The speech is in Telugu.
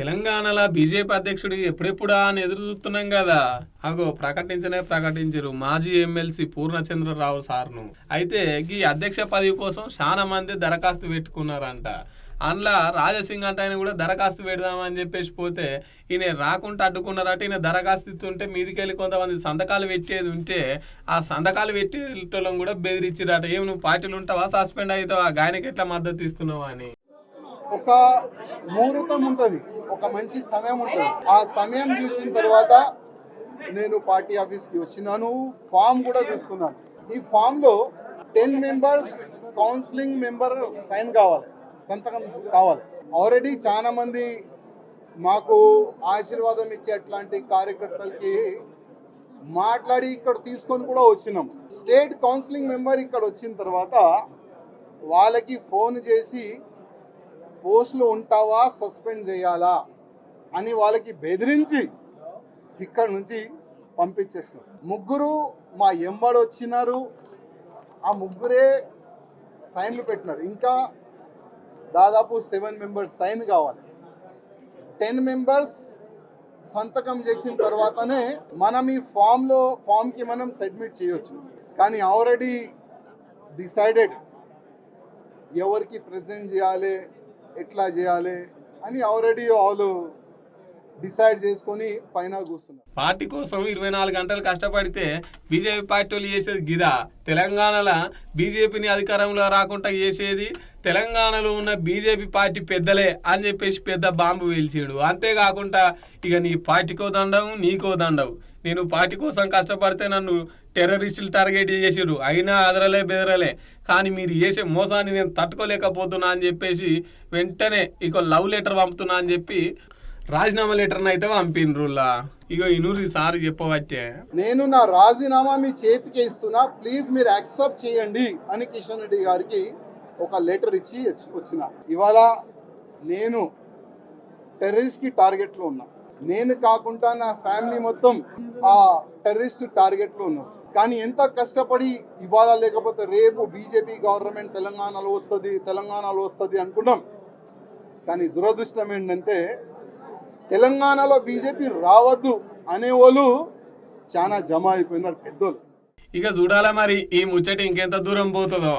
తెలంగాణలో బీజేపీ అధ్యక్షుడు ఎప్పుడెప్పుడా అని ఎదురు చూస్తున్నాం కదా. అగో ప్రకటించరు మాజీ ఎమ్మెల్సీ పూర్ణచంద్రరావు సార్ను. అయితే ఈ అధ్యక్ష పదవి కోసం చాలా మంది దరఖాస్తు పెట్టుకున్నారంట. అందులో రాజసింగ్ అంటే ఆయన కూడా దరఖాస్తు పెడదామని చెప్పేసి పోతే ఈయన రాకుండా అడ్డుకున్నారట. ఈయన దరఖాస్తు ఇస్తుంటే మీదికెళ్ళి కొంతమంది సంతకాలు పెట్టేది ఉంటే ఆ సంతకాలు పెట్టేటోళ్ళని కూడా బెదిరించిరట. ఏమి నువ్వు పార్టీలు ఉంటావా, సస్పెండ్ అవుతావా, గాయనకి ఎట్లా మద్దతు ఇస్తున్నావా అని. ఒక ముహూర్తం ఉంటుంది, ఒక మంచి సమయం ఉంటుంది. ఆ సమయం చూసిన తర్వాత నేను పార్టీ ఆఫీస్కి వచ్చినాను, ఫామ్ కూడా తీసుకున్నాను. ఈ ఫామ్లో 10 మెంబర్స్ కౌన్సిలింగ్ మెంబర్ సైన్ కావాలి, సంతకం కావాలి. ఆల్రెడీ చాలా మంది మాకు ఆశీర్వాదం ఇచ్చే అట్లాంటి కార్యకర్తలకి మాట్లాడి ఇక్కడ తీసుకొని కూడా వచ్చినాం. స్టేట్ కౌన్సిలింగ్ మెంబర్ ఇక్కడ వచ్చిన తర్వాత వాళ్ళకి ఫోన్ చేసి పోస్టులో ఉంటావా, సస్పెండ్ చేయాలా అని వాళ్ళకి బెదిరించి ఇక్కడ నుంచి పంపించేసినారు. ముగ్గురు మా ఎంబడి వచ్చినారు, ఆ ముగ్గురే సైన్లు పెట్టినారు. ఇంకా దాదాపు 7 మెంబర్స్ సైన్ కావాలి. 10 మెంబర్స్ సంతకం చేసిన తర్వాతనే మనం ఈ ఫామ్కి మనం సబ్మిట్ చేయొచ్చు. కానీ ఆల్రెడీ డిసైడెడ్ ఎవరికి ప్రెజెంట్ చేయాలి, ఎట్లా చేయాలి అని ఆల్రెడీ వాళ్ళు డిసైడ్ చేసుకొని పైన కూర్చున్నారు. పార్టీ కోసం 24 గంటలు కష్టపడితే బీజేపీ పార్టీ వాళ్ళు చేసేది గిదా. తెలంగాణలో బీజేపీని అధికారంలో రాకుండా చేసేది తెలంగాణలో ఉన్న బీజేపీ పార్టీ పెద్దలే అని చెప్పేసి పెద్ద బాంబు వేల్చాడు. అంతేకాకుండా ఇక నీ పార్టీకో దండవు, నీకో దండవు. నేను పార్టీ కోసం కష్టపడితే నన్ను టెర్రరిస్టులు టార్గెట్ చేసిరు, అయినా అదరలే బెదరలే. కానీ మీరు చేసే మోసాన్ని నేను తట్టుకోలేకపోతున్నా అని చెప్పేసి వెంటనే ఇక లవ్ లెటర్ పంపుతున్నా అని చెప్పి రాజీనామా లెటర్ని అయితే పంపిన్రులా. ఇగో ఇనూరి సార్ చెప్పవచ్చే, నేను నా రాజీనామా మీ చేతికి ఇస్తున్నా, ప్లీజ్ మీరు యాక్సెప్ట్ చేయండి అని కిషన్ రెడ్డి గారికి ఒక లెటర్ ఇచ్చి వచ్చిన. ఇవాళ నేను టెర్రరిస్ట్కి టార్గెట్లో ఉన్నా. నేను కాకుండా నా ఫ్యామిలీ మొత్తం ఆ టెర్రరిస్ట్ టార్గెట్లో ఉన్నారు. కానీ ఎంత కష్టపడి ఇవాళ లేకపోతే రేపు బీజేపీ గవర్నమెంట్ తెలంగాణలో వస్తుంది అనుకున్నాం. కానీ దురదృష్టం ఏంటంటే తెలంగాణలో బీజేపీ రావద్దు అనేవాళ్ళు చాలా జమ అయిపోయినారు పెద్దోళ్ళు. ఇక చూడాలా మరి ఈ ముచ్చట ఇంకెంత దూరం పోతుందో.